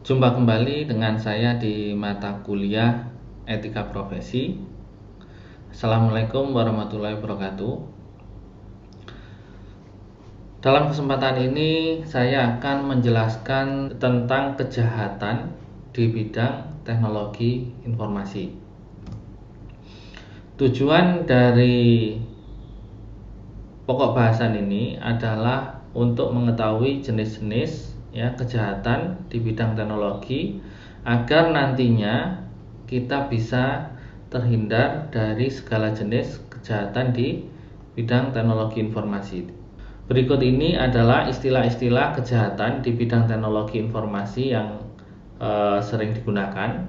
Jumpa kembali dengan saya di mata kuliah Etika Profesi. Assalamualaikum warahmatullahi wabarakatuh. Dalam kesempatan ini saya akan menjelaskan tentang kejahatan di bidang teknologi informasi. Tujuan dari pokok bahasan ini adalah untuk mengetahui jenis-jenis kejahatan di bidang teknologi agar nantinya kita bisa terhindar dari segala jenis kejahatan di bidang teknologi informasi. Berikut ini adalah istilah-istilah kejahatan di bidang teknologi informasi yang sering digunakan.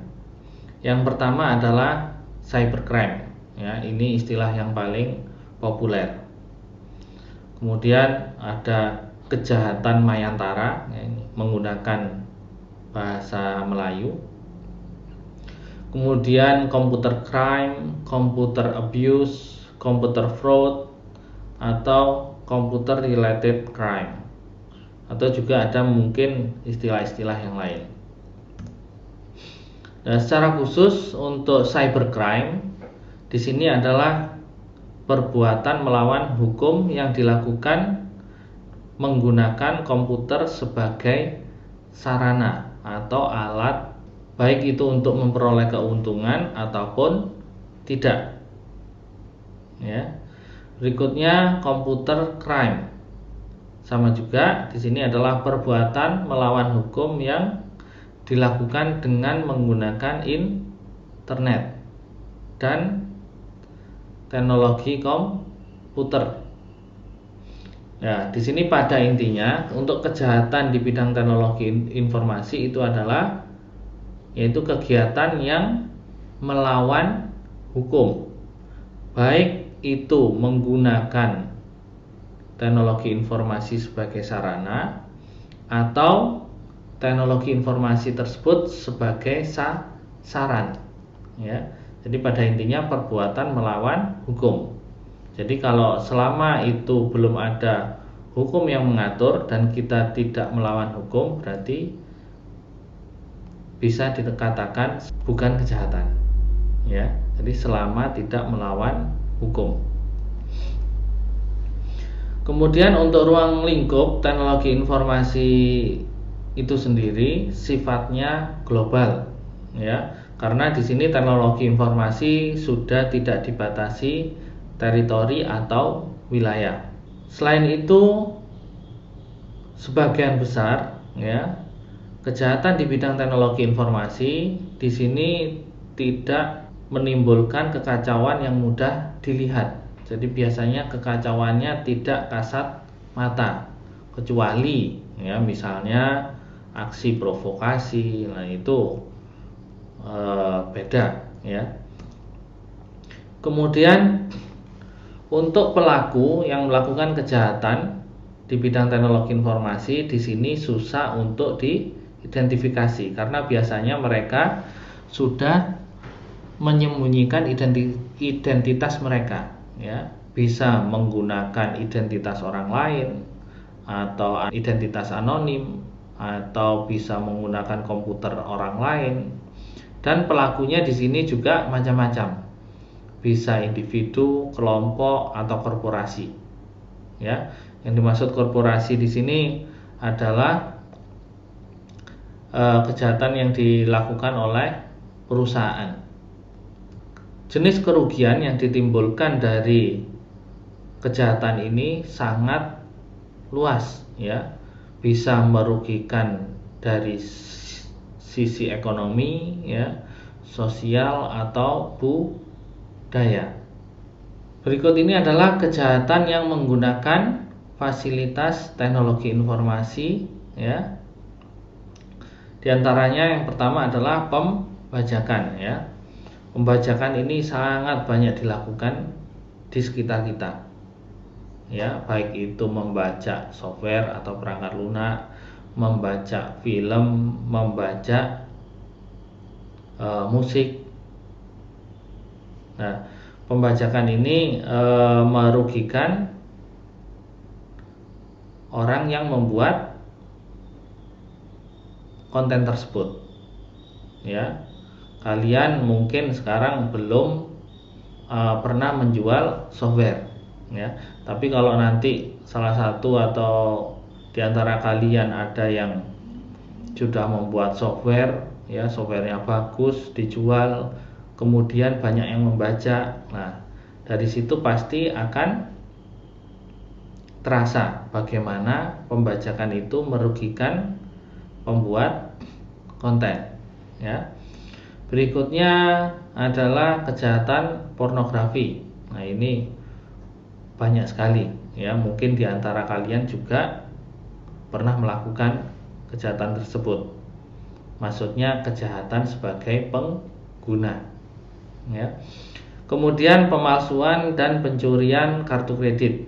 Yang pertama adalah cybercrime. Ini istilah yang paling populer. Kemudian ada kejahatan mayantara, menggunakan bahasa Melayu. Kemudian computer crime, computer abuse, computer fraud, atau computer related crime, atau juga ada mungkin istilah-istilah yang lain. Dan secara khusus untuk cybercrime di sini adalah perbuatan melawan hukum yang dilakukan menggunakan komputer sebagai sarana atau alat, baik itu untuk memperoleh keuntungan ataupun tidak. Berikutnya computer crime. Sama juga di sini adalah perbuatan melawan hukum yang dilakukan dengan menggunakan internet dan teknologi komputer. Di sini pada intinya untuk kejahatan di bidang teknologi informasi itu adalah yaitu kegiatan yang melawan hukum, baik itu menggunakan teknologi informasi sebagai sarana atau teknologi informasi tersebut sebagai sasaran. Jadi pada intinya perbuatan melawan hukum. Jadi kalau selama itu belum ada hukum yang mengatur dan kita tidak melawan hukum, berarti bisa dikatakan bukan kejahatan. Jadi selama tidak melawan hukum. Kemudian untuk ruang lingkup teknologi informasi itu sendiri sifatnya global, karena di sini teknologi informasi sudah tidak dibatasi teritori atau wilayah. Selain itu, sebagian besar kejahatan di bidang teknologi informasi di sini tidak menimbulkan kekacauan yang mudah dilihat. Jadi biasanya kekacauannya tidak kasat mata, kecuali misalnya aksi provokasi, itu beda. Kemudian untuk pelaku yang melakukan kejahatan di bidang teknologi informasi di sini susah untuk diidentifikasi karena biasanya mereka sudah menyembunyikan identitas mereka, bisa menggunakan identitas orang lain atau identitas anonim, atau bisa menggunakan komputer orang lain. Dan pelakunya di sini juga macam-macam, bisa individu, kelompok, atau korporasi. Yang dimaksud korporasi di sini adalah kejahatan yang dilakukan oleh perusahaan. Jenis kerugian yang ditimbulkan dari kejahatan ini sangat luas, bisa merugikan dari sisi ekonomi, sosial atau budaya. Berikut ini adalah kejahatan yang menggunakan fasilitas teknologi informasi, Di antaranya yang pertama adalah pembajakan, Pembajakan ini sangat banyak dilakukan di sekitar kita, baik itu membaca software atau perangkat lunak, membaca film, membaca musik. Pembajakan ini merugikan orang yang membuat konten tersebut. Ya, kalian mungkin sekarang belum pernah menjual software, ya. Tapi kalau nanti salah satu atau di antara kalian ada yang sudah membuat software, ya, softwarenya bagus, dijual, kemudian banyak yang membaca. Nah, dari situ pasti akan terasa bagaimana pembajakan itu merugikan pembuat konten, ya. Berikutnya adalah kejahatan pornografi. Nah, ini banyak sekali, ya. Mungkin di antara kalian juga pernah melakukan kejahatan tersebut. Maksudnya kejahatan sebagai pengguna, ya. Kemudian pemalsuan dan pencurian kartu kredit.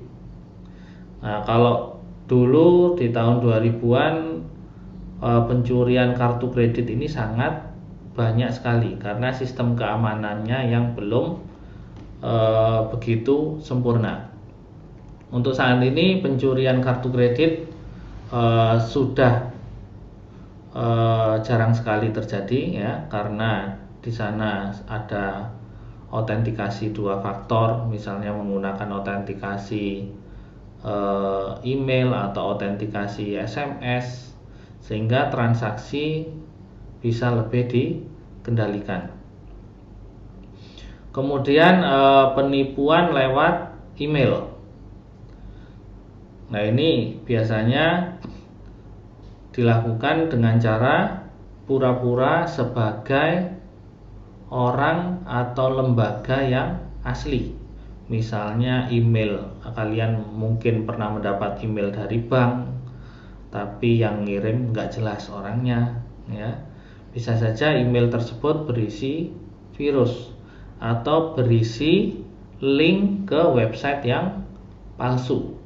Nah, kalau dulu di tahun 2000-an pencurian kartu kredit ini sangat banyak sekali karena sistem keamanannya yang belum begitu sempurna. Untuk saat ini pencurian kartu kredit sudah jarang sekali terjadi, ya, karena di sana ada autentikasi 2 faktor, misalnya menggunakan autentikasi email atau autentikasi SMS, sehingga transaksi bisa lebih dikendalikan. Kemudian penipuan lewat email. Nah, ini biasanya dilakukan dengan cara pura-pura sebagai orang atau lembaga yang asli. Misalnya email, kalian mungkin pernah mendapat email dari bank, tapi yang ngirim nggak jelas orangnya, ya. Bisa saja email tersebut berisi virus atau berisi link ke website yang palsu.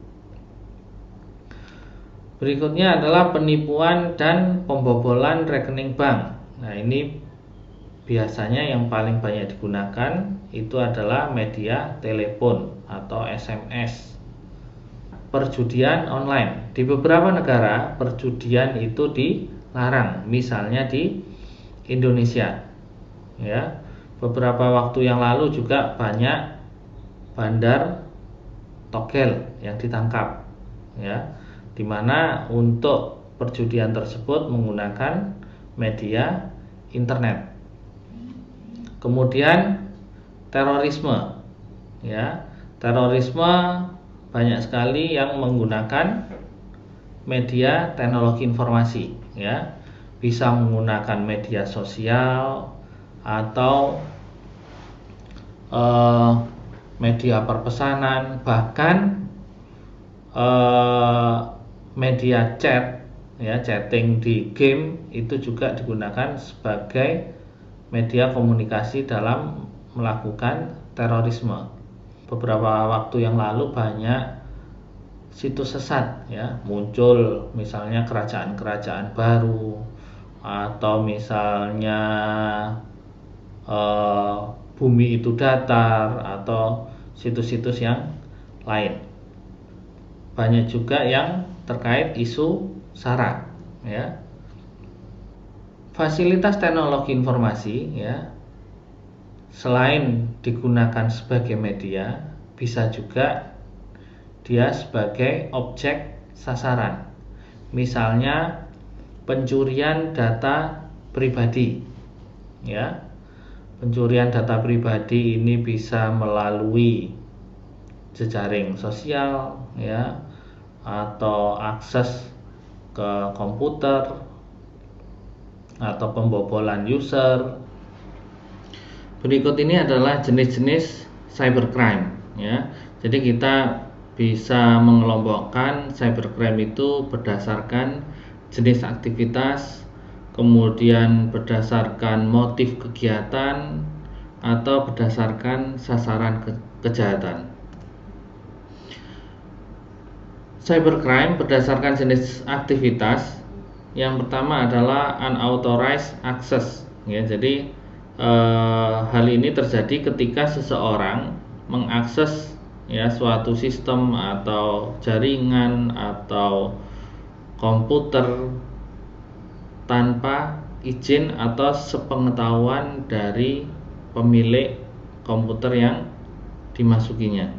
Berikutnya adalah penipuan dan pembobolan rekening bank. Nah, ini biasanya yang paling banyak digunakan itu adalah media telepon atau SMS. Perjudian online. Di beberapa negara perjudian itu dilarang, misalnya di Indonesia, ya. Beberapa waktu yang lalu juga banyak bandar togel yang ditangkap, ya, dimana untuk perjudian tersebut menggunakan media internet. Kemudian terorisme, ya. Terorisme banyak sekali yang menggunakan media teknologi informasi, ya. Bisa menggunakan media sosial atau media perpesanan, bahkan media chat, ya, chatting di game itu juga digunakan sebagai media komunikasi dalam melakukan terorisme. Beberapa waktu yang lalu banyak situs sesat, ya, muncul, misalnya kerajaan-kerajaan baru atau misalnya bumi itu datar atau situs-situs yang lain. Banyak juga yang terkait isu SARA, ya. Fasilitas teknologi informasi, ya, selain digunakan sebagai media, bisa juga dia sebagai objek sasaran. Misalnya pencurian data pribadi, ya. Pencurian data pribadi ini bisa melalui jejaring sosial, ya, atau akses ke komputer atau pembobolan user. Berikut ini adalah jenis-jenis cybercrime, ya. Jadi kita bisa mengelompokkan cybercrime itu berdasarkan jenis aktivitas, kemudian berdasarkan motif kegiatan, atau berdasarkan sasaran kejahatan. Cybercrime berdasarkan jenis aktivitas. Yang pertama adalah unauthorized access, ya. Jadi hal ini terjadi ketika seseorang mengakses, ya, suatu sistem atau jaringan atau komputer tanpa izin atau sepengetahuan dari pemilik komputer yang dimasukinya,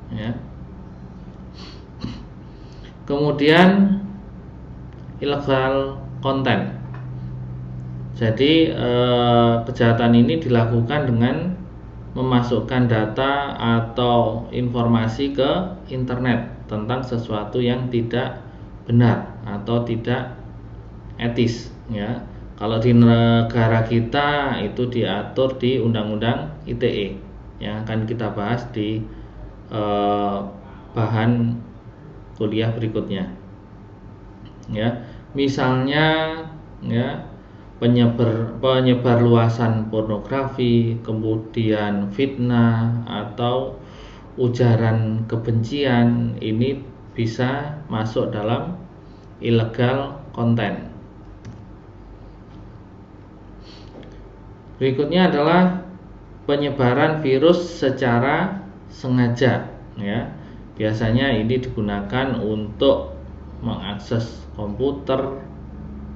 ya. Kemudian illegal content. Jadi kejahatan ini dilakukan dengan memasukkan data atau informasi ke internet tentang sesuatu yang tidak benar atau tidak etis, ya. Kalau di negara kita itu diatur di Undang-Undang ITE yang akan kita bahas di bahan kuliah berikutnya, ya. Misalnya, ya, penyebar luasan pornografi, kemudian fitnah atau ujaran kebencian, ini bisa masuk dalam illegal content. Berikutnya adalah penyebaran virus secara sengaja, ya. Biasanya ini digunakan untuk mengakses komputer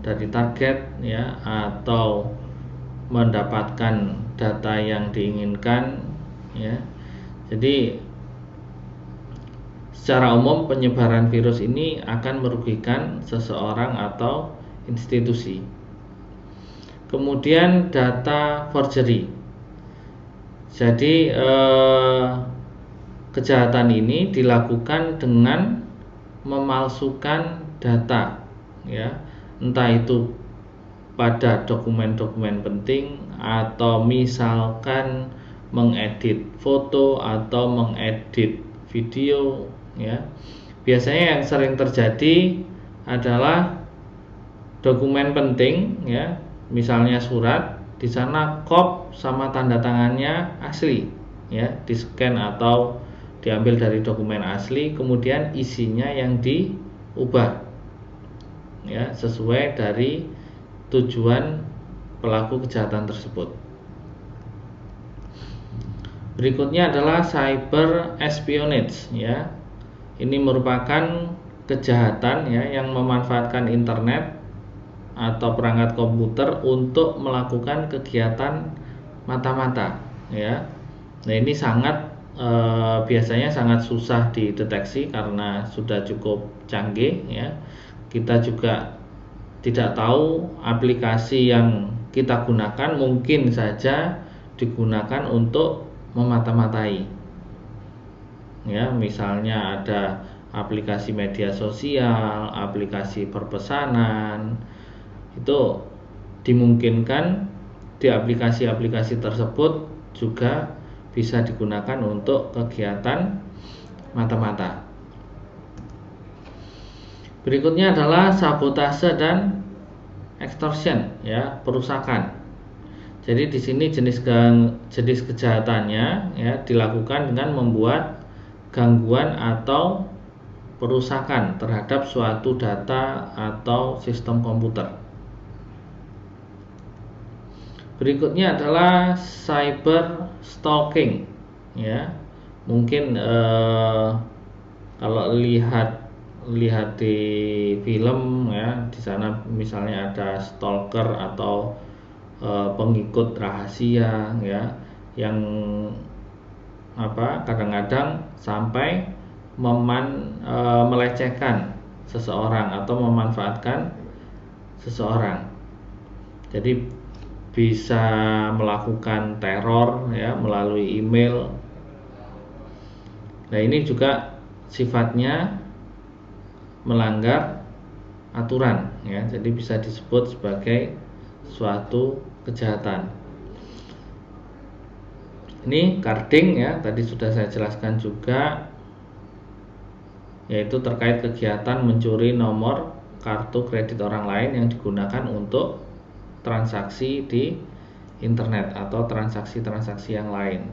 dari target, ya, atau mendapatkan data yang diinginkan, ya. Jadi secara umum penyebaran virus ini akan merugikan seseorang atau institusi. Kemudian data forgery. Jadi kejahatan ini dilakukan dengan memalsukan data, ya, entah itu pada dokumen-dokumen penting atau misalkan mengedit foto atau mengedit video, ya. Biasanya yang sering terjadi adalah dokumen penting, ya, misalnya surat, di sana kop sama tanda tangannya asli, ya, di-scan atau diambil dari dokumen asli, kemudian isinya yang diubah, ya, sesuai dari tujuan pelaku kejahatan tersebut. Berikutnya adalah cyber espionage, ya. Ini merupakan kejahatan, ya, yang memanfaatkan internet atau perangkat komputer untuk melakukan kegiatan mata-mata, ya. Nah, ini biasanya sangat susah dideteksi karena sudah cukup canggih, ya. Kita juga tidak tahu aplikasi yang kita gunakan mungkin saja digunakan untuk memata-matai, ya. Misalnya ada aplikasi media sosial, aplikasi perpesanan, itu dimungkinkan di aplikasi-aplikasi tersebut juga bisa digunakan untuk kegiatan mata-mata. Berikutnya adalah sabotase dan extortion, ya, perusakan. Jadi di sini jenis kejahatannya, ya, dilakukan dengan membuat gangguan atau perusakan terhadap suatu data atau sistem komputer. Berikutnya adalah cyber stalking, ya. Mungkin kalau lihat di film, ya, di sana misalnya ada stalker atau pengikut rahasia, ya, yang kadang-kadang sampai melecehkan seseorang atau memanfaatkan seseorang. Jadi bisa melakukan teror, ya, melalui email. Nah, ini juga sifatnya melanggar aturan, ya. Jadi bisa disebut sebagai suatu kejahatan. Ini carding, ya, tadi sudah saya jelaskan juga, yaitu terkait kegiatan mencuri nomor kartu kredit orang lain yang digunakan untuk transaksi di internet atau transaksi-transaksi yang lain.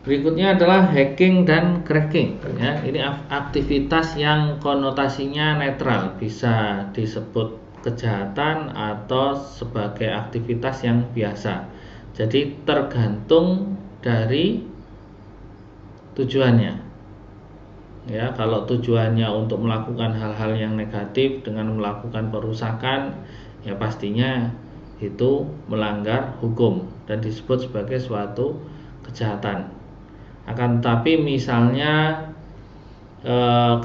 Berikutnya adalah hacking dan cracking, ya. Ini aktivitas yang konotasinya netral, bisa disebut kejahatan atau sebagai aktivitas yang biasa. Jadi tergantung dari tujuannya. ya. Kalau tujuannya untuk melakukan hal-hal yang negatif dengan melakukan perusakan, ya pastinya itu melanggar hukum dan disebut sebagai suatu kejahatan. Akan tetapi misalnya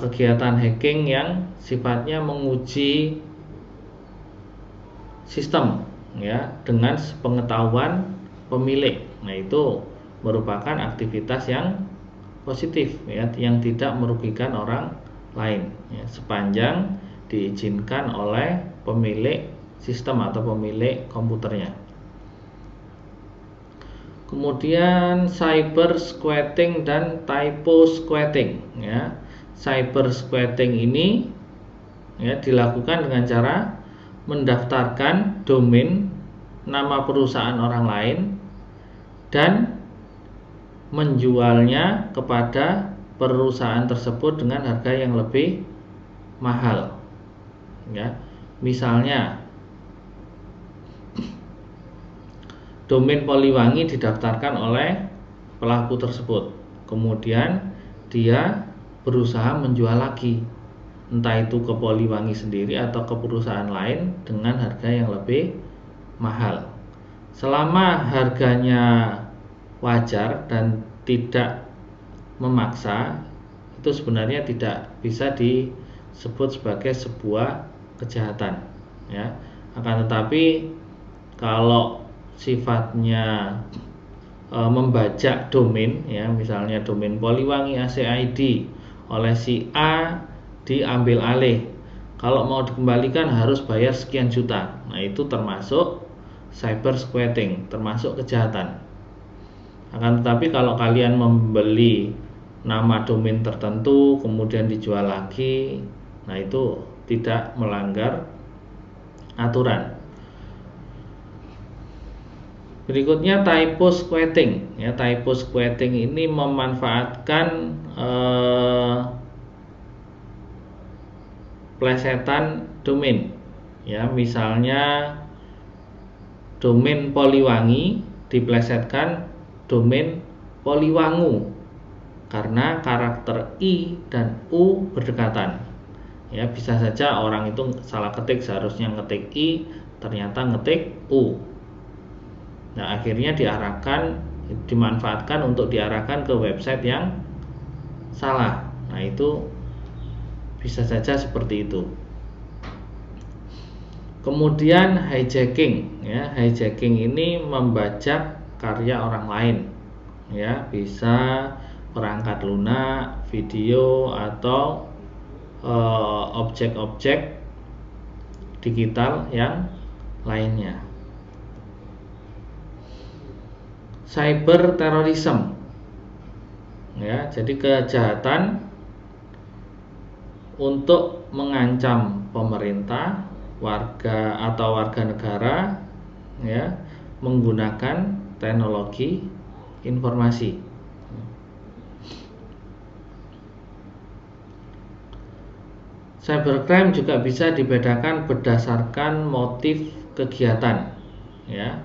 kegiatan hacking yang sifatnya menguji sistem, ya, dengan sepengetahuan pemilik, nah itu merupakan aktivitas yang positif, ya, yang tidak merugikan orang lain, ya, sepanjang diizinkan oleh pemilik sistem atau pemilik komputernya. Kemudian cyber squatting dan typo squatting, ya. Cyber squatting ini, ya, dilakukan dengan cara mendaftarkan domain nama perusahaan orang lain dan menjualnya kepada perusahaan tersebut dengan harga yang lebih mahal, ya. Misalnya domain Poliwangi didaftarkan oleh pelaku tersebut, kemudian dia berusaha menjual lagi, entah itu ke Poliwangi sendiri atau ke perusahaan lain dengan harga yang lebih mahal. Selama harganya wajar dan tidak memaksa, itu sebenarnya tidak bisa disebut sebagai sebuah kejahatan, ya. Akan tetapi kalau sifatnya membajak domain, ya, misalnya domain Poliwangi ACID oleh si A diambil alih, kalau mau dikembalikan harus bayar sekian juta, nah itu termasuk cyber squatting, termasuk kejahatan. Akan tetapi kalau kalian membeli nama domain tertentu kemudian dijual lagi, nah itu tidak melanggar aturan. Berikutnya typo squatting, ya. Typo squatting ini memanfaatkan plesetan domain, ya. Misalnya domain Poliwangi diplesetkan domain Poliwangu karena karakter I dan U berdekatan, ya. Bisa saja orang itu salah ketik, seharusnya ngetik I ternyata ngetik U. Nah, akhirnya dimanfaatkan untuk diarahkan ke website yang salah. Nah, itu bisa saja seperti itu. Kemudian hijacking, ya. Hijacking ini membajak karya orang lain, ya. Bisa perangkat lunak, video atau objek-objek digital yang lainnya. Cyber terorisme, ya. Jadi kejahatan untuk mengancam pemerintah, warga atau warga negara, ya, menggunakan teknologi informasi. Cybercrime juga bisa dibedakan berdasarkan motif kegiatan, ya.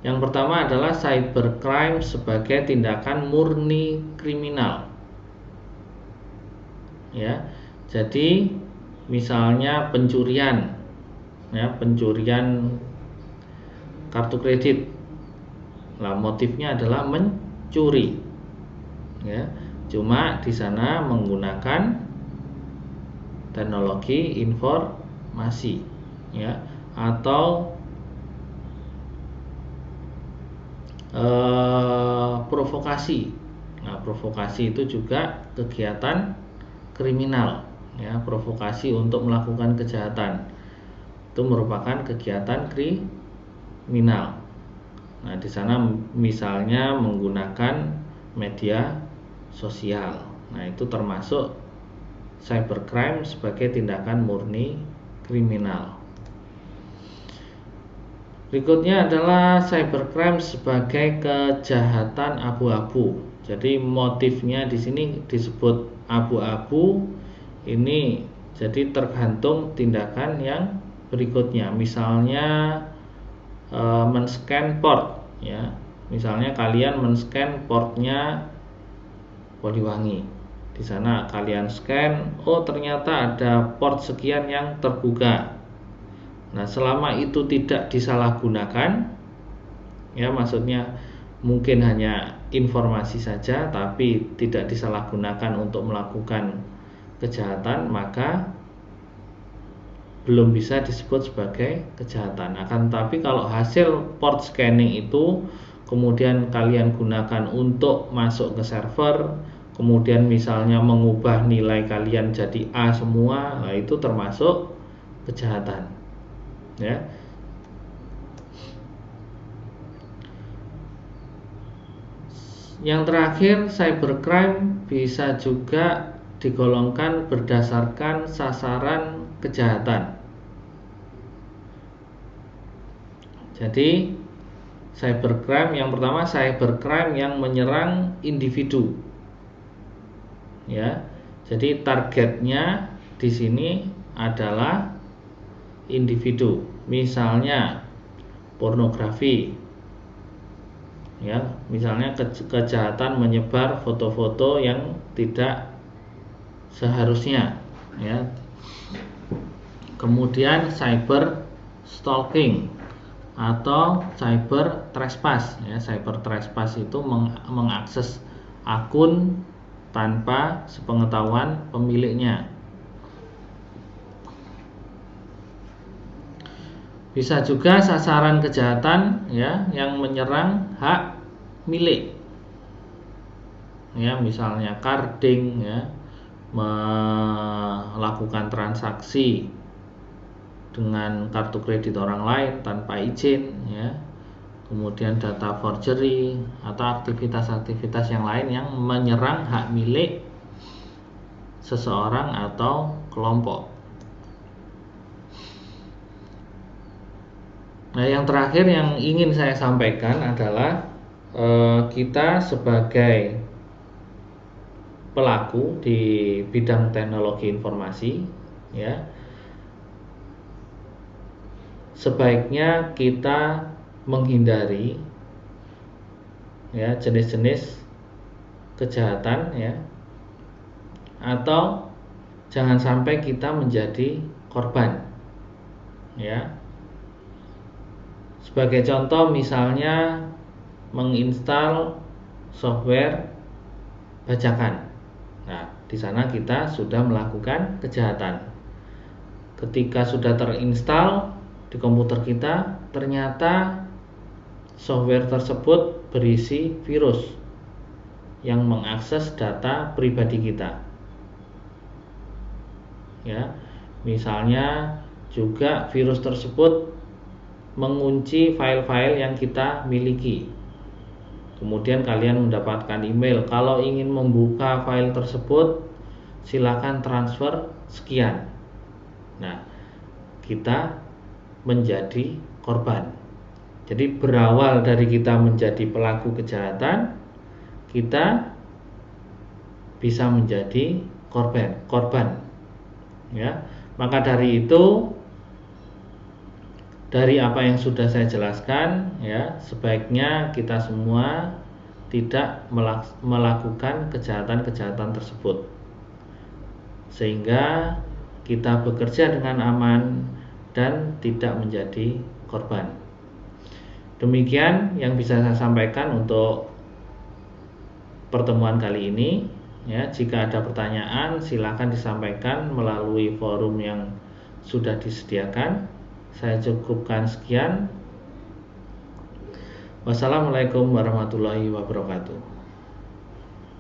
Yang pertama adalah cybercrime sebagai tindakan murni kriminal, ya. Jadi misalnya pencurian, ya, pencurian kartu kredit. Nah, motifnya adalah mencuri, ya. Cuma di sana menggunakan teknologi informasi, ya, atau provokasi. Nah, provokasi itu juga kegiatan kriminal, ya. Provokasi untuk melakukan kejahatan itu merupakan kegiatan kriminal. Nah, di sana misalnya menggunakan media sosial. Nah, itu termasuk cybercrime sebagai tindakan murni kriminal. Berikutnya adalah cybercrime sebagai kejahatan abu-abu. Jadi motifnya di sini disebut abu-abu. Ini jadi tergantung tindakan yang berikutnya. Misalnya men-scan port, ya. Misalnya kalian men-scan portnya Poliwangi, Di sana kalian scan, oh ternyata ada port sekian yang terbuka. Nah, selama itu tidak disalahgunakan, ya maksudnya mungkin hanya informasi saja tapi tidak disalahgunakan untuk melakukan kejahatan, maka belum bisa disebut sebagai kejahatan. Akan tetapi kalau hasil port scanning itu kemudian kalian gunakan untuk masuk ke server, kemudian misalnya mengubah nilai kalian jadi A semua, nah itu termasuk kejahatan, ya. Yang terakhir, cybercrime bisa juga digolongkan berdasarkan sasaran kejahatan. Jadi cybercrime yang pertama, cybercrime yang menyerang individu. Ya. Jadi targetnya di sini adalah individu. Misalnya pornografi. Ya, misalnya kejahatan menyebar foto-foto yang tidak seharusnya, ya. Kemudian cyber stalking atau cyber trespass, ya. Cyber trespass itu mengakses akun tanpa sepengetahuan pemiliknya. Bisa juga sasaran kejahatan, ya, yang menyerang hak milik, ya, misalnya carding, ya, melakukan transaksi dengan kartu kredit orang lain tanpa izin, ya, kemudian data forgery atau aktivitas-aktivitas yang lain yang menyerang hak milik seseorang atau kelompok. Nah, yang terakhir yang ingin saya sampaikan adalah kita sebagai pelaku di bidang teknologi informasi, ya, sebaiknya kita menghindari, ya, jenis-jenis kejahatan, ya, atau jangan sampai kita menjadi korban, ya. Sebagai contoh misalnya menginstal software bajakan. Nah, di sana kita sudah melakukan kejahatan. Ketika sudah terinstall di komputer kita, ternyata software tersebut berisi virus yang mengakses data pribadi kita. Ya, misalnya juga virus tersebut mengunci file-file yang kita miliki. Kemudian kalian mendapatkan email, kalau ingin membuka file tersebut silakan transfer sekian. Nah, kita menjadi korban. Jadi berawal dari kita menjadi pelaku kejahatan, kita bisa menjadi korban. Ya, maka dari itu, dari apa yang sudah saya jelaskan, ya, sebaiknya kita semua tidak melakukan kejahatan-kejahatan tersebut, sehingga kita bekerja dengan aman dan tidak menjadi korban. Demikian yang bisa saya sampaikan untuk pertemuan kali ini, ya. Jika ada pertanyaan silakan disampaikan melalui forum yang sudah disediakan. Saya cukupkan sekian. Wassalamualaikum warahmatullahi wabarakatuh.